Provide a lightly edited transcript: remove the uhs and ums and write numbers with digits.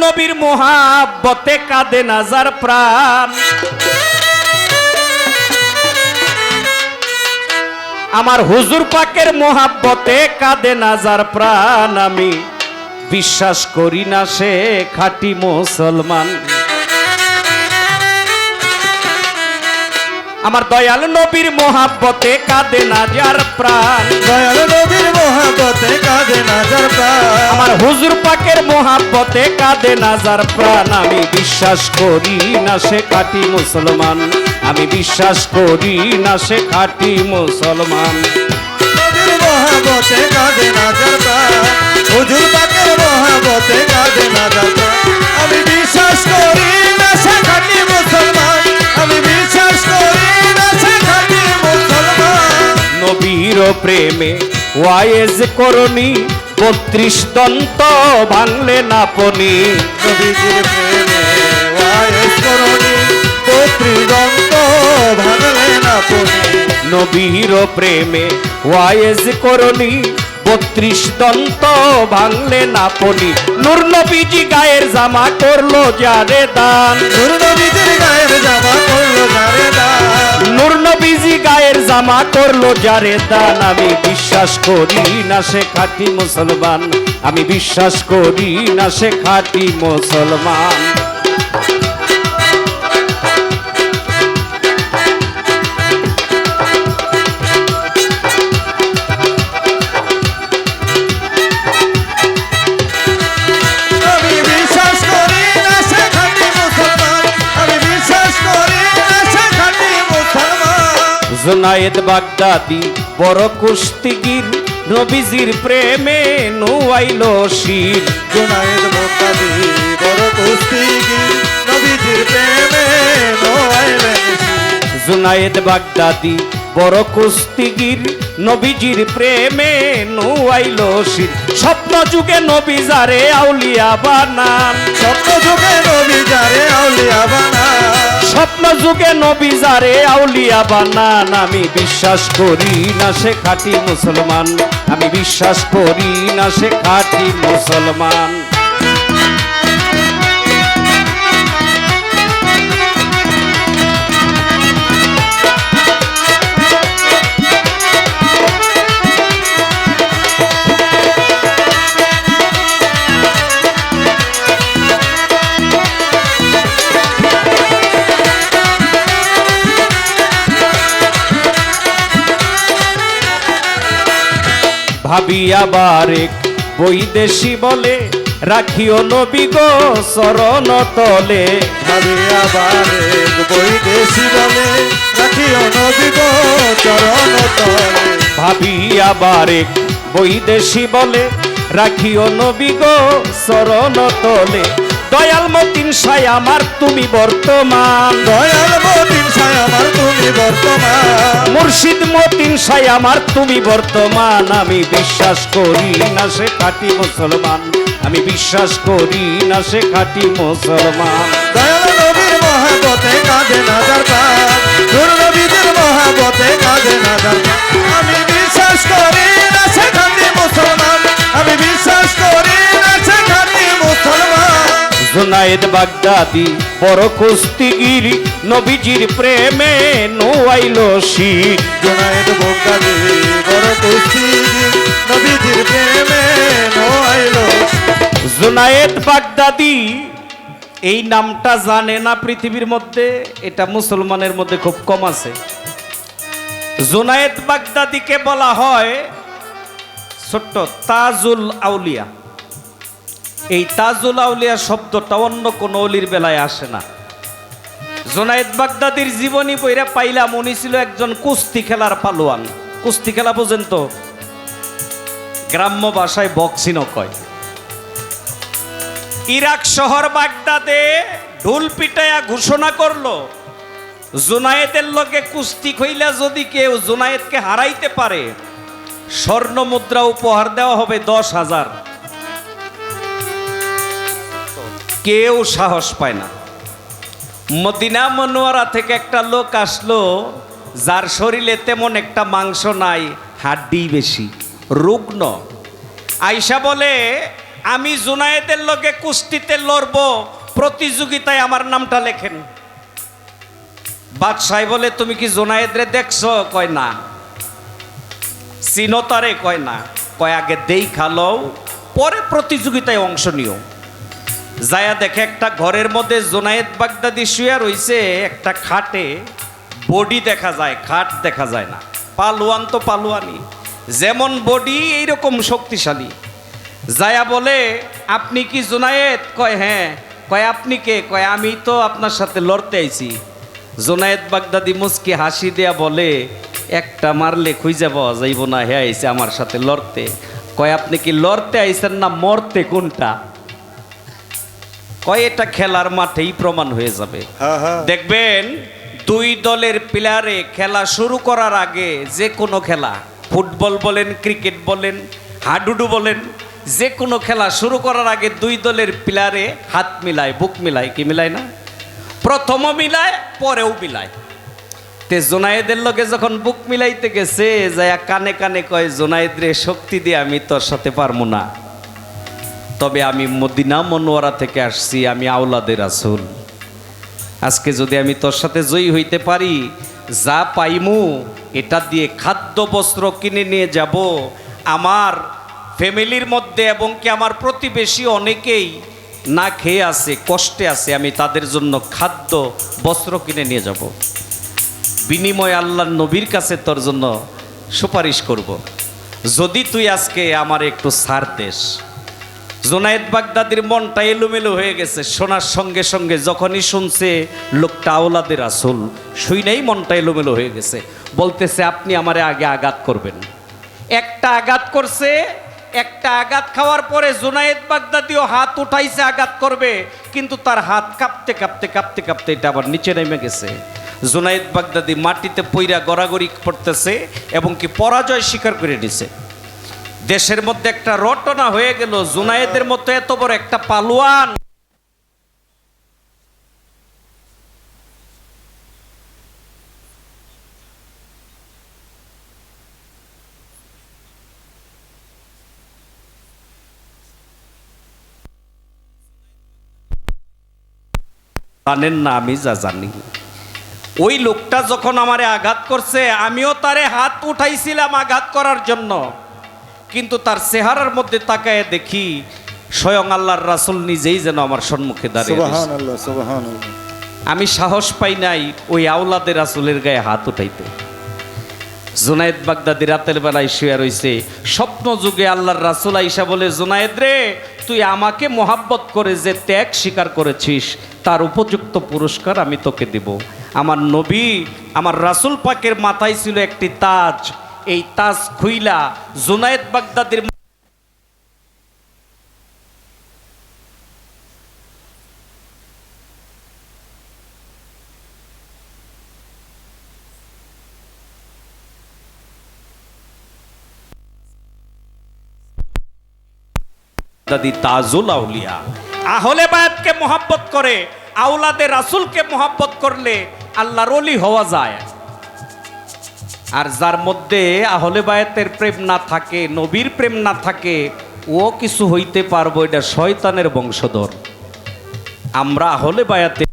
নবীর মোহাব্বতে কাঁদে না যার প্রাণ, আমার হুজুর পাকের মোহাব্বতে কাঁদে না যার প্রাণ, আমি বিশ্বাস করি না সে খাঁটি মুসলমান। আমার দয়াল নবীর মোহাব্বতে কাঁদে না যার প্রাণ, দয়াল নবীর মোহাব্বতে কাঁদে না যার প্রাণ, আমার হুজুর পাকের মোহাব্বতে কাঁদে না যার প্রাণ, আমি বিশ্বাস করি না সে খাঁটি মুসলমান, আমি বিশ্বাস করি না সে খাঁটি মুসলমান। নবীর মোহাব্বতে কাঁদে না যার প্রাণ, হুজুর পাকের মোহাব্বতে কাঁদে না যার প্রাণ, আমি বিশ্বাস করি না সে খাঁটি মুসলমান, আমি বিশ্বাস করি না সে খাঁটি মুসলমান। নবীর প্রেমে ওয়াইজ করনি ৩২ দন্ত ভাঙলে না পনি, নবীজির প্রেমে ওয়াইজ করনি ৩২ দন্ত ভাঙলে না পনি, নবীর প্রেমে ওয়াইজ করনি ৩২ দন্ত ভাঙলে না পনি, নূর নবীজি গায়ের জামা করলো যারে দান, নূর নবীজির গায়ের জামা করলো যারে দান, নূর নবীজি গায়ের জামা করলো যারে দান, আমি বিশ্বাস করি না সে খাঁটি মুসলমান, আমি বিশ্বাস করি না সে খাঁটি মুসলমান। আমি বিশ্বাস করি না সে খাঁটি মুসলমান, আমি বিশ্বাস করি না সে খাঁটি মুসলমান। জুনায়েদ বাগদাদি বড় কুস্তিগির, নবীজির প্রেমে নুয়াইলো শির, জুনায়েদ বাগদাদি বড় কুস্তিগীর, নবীজির প্রেমে নোয়াইলেন শির। জুনায়েদ বাগদাদি বড় কুস্তিগির, নবীজির প্রেমে নুয়াইলো শির, স্বপ্ন যুগে নবী যারে আউলিয়া বানান, স্বপ্ন যুগে নবী যারে আউলিয়া বানান, স্বপ্ন যুগে নবী যারে আউলিয়া বানান, আমি বিশ্বাস করি না সে খাঁটি মুসলমান, আমি বিশ্বাস করি না সে খাঁটি মুসলমান। ভাবি আবার এক বৈদেশি বলে, রাখিও নবী গো চরণ তলে, ভাবি আবার এক বৈদেশি বলে, রাখিও নবী গো চরণ তলে, ভাবি আবার এক বৈদেশি বলে, রাখিও নবী গো চরণ তলে, দয়াল মতিন সাই আমার তুমি বর্তমান, দয়াল মতিন সাই আমার তুমি বর্তমান, মুর্শিদ মতিন সাই আমার তুমি বর্তমান, আমি বিশ্বাস করি না সে খাঁটি মুসলমান, আমি বিশ্বাস করি না সে খাঁটি মুসলমান। দয়াল নবীর মহাবতে কাঁদে না যার প্রাণ, নূর নবীজির মহাবতে কাঁদে না যার প্রাণ, আমি বিশ্বাস করি না সে খাঁটি মুসলমান, আমি বিশ্বাস করি না সে খাঁটি মুসলমান। জুনায়েদ বাগদাদি বড় কুস্তিগির, নবীজির প্রেমে নোয়াইলো শির, জুনায়েদ বাগদাদি বড় কুস্তিগীর, নবীজির প্রেমে নোয়াইলো শির। জুনায়েদ বাগদাদি এই নামটা জানে না পৃথিবীর মধ্যে, এটা মুসলমানের মধ্যে খুব কম আছে। জুনায়েদ বাগদাদিকে বলা হয় ছোট্ট তাজুল আউলিয়া। এই তাজুল আউলিয়া শব্দটা অন্য কোন অলির বেলায় আসে না। জুনায়েদ বাগদাদির জীবনী পইরা পাইলাম উনি ছিল একজন কুস্তি খেলার পালোয়ান। কুস্তি খেলা পর্যন্ত গ্রাম্য ভাষায় বক্সিনও কয়। ইরাক শহর বাগদাদে ঢোল পিটায়া ঘোষণা করলো, জুনায়েদের লগে কুস্তি কইলা যদি কেউ জুনায়েদকে হারাইতে পারে স্বর্ণ মুদ্রা উপহার দেওয়া হবে 10,000। কেউ সাহস পায় না। মদিনা মনোয়ারা থেকে একটা লোক আসলো, যার শরীরে তেমন একটা মাংস নাই, হাড্ডি বেশি, রুগ্ন। আয়সা বলে, আমি জুনায়েদের লগে কুস্তিতে লড়ব, প্রতিযোগিতায় আমার নামটা লেখেন। বাদশাহ বলে তুমি কি জুনায়েদরে দেখছো? কয় না। চিনতারে? কয় না। কয় আগে দেখা লও, পরে প্রতিযোগিতায় অংশ নিও। যায়া দেখে একটা ঘরের মধ্যে জুনায়েদ বাগদাদি শুয়ে রইছে একটা খাটে, বডি দেখা যায়, খাট দেখা যায় না। পালোয়ান তো পালোয়ানি, যেমন বডি এইরকম শক্তিশালী। যায়া বলে আপনি কি জুনায়েদ? কয় হ্যাঁ। কয় আপনি কে? কয় আমি তো আপনার সাথে লড়তে আইছি। জুনায়েদ বাগদাদি মুস্কি হাসি দেয়া বলে একটা মারলে খুঁজে পাওয়া যাইব না, হে আইছে আমার সাথে লড়তে। কয় আপনি কি লড়তে আইছেন না মরতে, কোনটা? কয় এটা খেলার মাঠেই প্রমাণ হয়ে যাবে। দেখবেন দুই দলের প্লেয়ারে খেলা শুরু করার আগে, যে কোনো খেলা, ফুটবল বলেন, ক্রিকেট বলেন, হাডুডু বলেন, যে কোনো খেলা শুরু করার আগে দুই দলের প্লেয়ারে হাত মিলায়, বুক মিলায়। কি মিলায় না? প্রথমও মিলায়, পরেও মিলায়। তে জুনায়েদের লগে যখন বুক মিলাইতে গেছে, যায় কানে কানে কয় জুনায়েদ রে, শক্তি দিয়ে আমি তোর সাথে পারবো না, তবে আমি মদিনা মনোয়ারা থেকে আসছি, আমি আওলাদে রাসূল। আজকে যদি আমি তোর সাথে জয়ী হইতে পারি, যা পাইমু এটা দিয়ে খাদ্য বস্ত্র কিনে নিয়ে যাব। আমার ফ্যামিলির মধ্যে এবং কি আমার প্রতিবেশী অনেকেই না খেয়ে আছে, কষ্টে আছে, আমি তাদের জন্য খাদ্য বস্ত্র কিনে নিয়ে যাব। বিনিময়ে আল্লাহর নবীর কাছে তোর জন্য সুপারিশ করব, যদি তুই আজকে আমার একটু ছাড় দেস। জুনায়েদ বাগদাদির মনটা এলোমেলো হয়ে গেছে। শোনার সঙ্গে সঙ্গে যখনই শুনছে লোকটা আওলাদে রাসূল, শুনেই মনটা এলোমেলো হয়ে গেছে। বলতেছে আপনি আমারে আগে আঘাত করবেন। একটা আঘাত করছে, একটা আঘাত খাওয়ার পরে জুনায়েদ বাগদাদিও হাত উঠাইছে আঘাত করবে, কিন্তু তার হাত কাঁপতে কাঁপতে কাঁপতে কাঁপতে এটা আবার নিচে নেমে গেছে। জুনায়েদ বাগদাদি মাটিতে পইরা গড়াগড়ি পড়তেছে এবং কি পরাজয় স্বীকার করে নিছে। দেশের মধ্যে একটা রটনা হয়ে গেল, জুনায়েদের মতো এত বড় একটা পালোয়ান জানেন না, আমি যা জানি। ওই লোকটা যখন আমারে আঘাত করছে, আমিও তারে হাত উঠাইছিলাম আঘাত করার জন্য, কিন্তু তার চেহারার মধ্যে তাকায় দেখি স্বয়ং আল্লাহর রাসূল নিজেই যেন আমার সম্মুখে দাঁড়িয়ে আছে। সুবহানাল্লাহ, সুবহানাল্লাহ। আমি সাহস পাই নাই ওই আওলাদে রাসূলের গায়ে হাত উঠাইতে। জুনায়েদ বাগদাদি রাতের বেলায় শুয়ে রইছে, স্বপ্ন যুগে আল্লাহর রাসূল আইসা বলে, জুনায়েদ রে, তুই আমাকে মোহাব্বত করে যে ত্যাগ স্বীকার করেছিস, তার উপযুক্ত পুরস্কার আমি তোকে দেব। আমার নবী, আমার রাসূল পাকের মাথায় ছিল একটি তাজ, এই তাজ খুইলা জুনায়েদ বাগদাদির দাদি তাজুল আউলিয়া। আহলে বায়াতকে মোহাব্বত করে, আওলাদে রাসূলকে মোহাব্বত করলে আল্লাহর ওলি হওয়া যায়। আর যার মধ্যে আহলে বায়াতের প্রেম না থাকে, নবীর প্রেম না থাকে, ও কিছু হইতে পারবো, এটা শয়তানের বংশধর। আমরা আহলে বায়াতে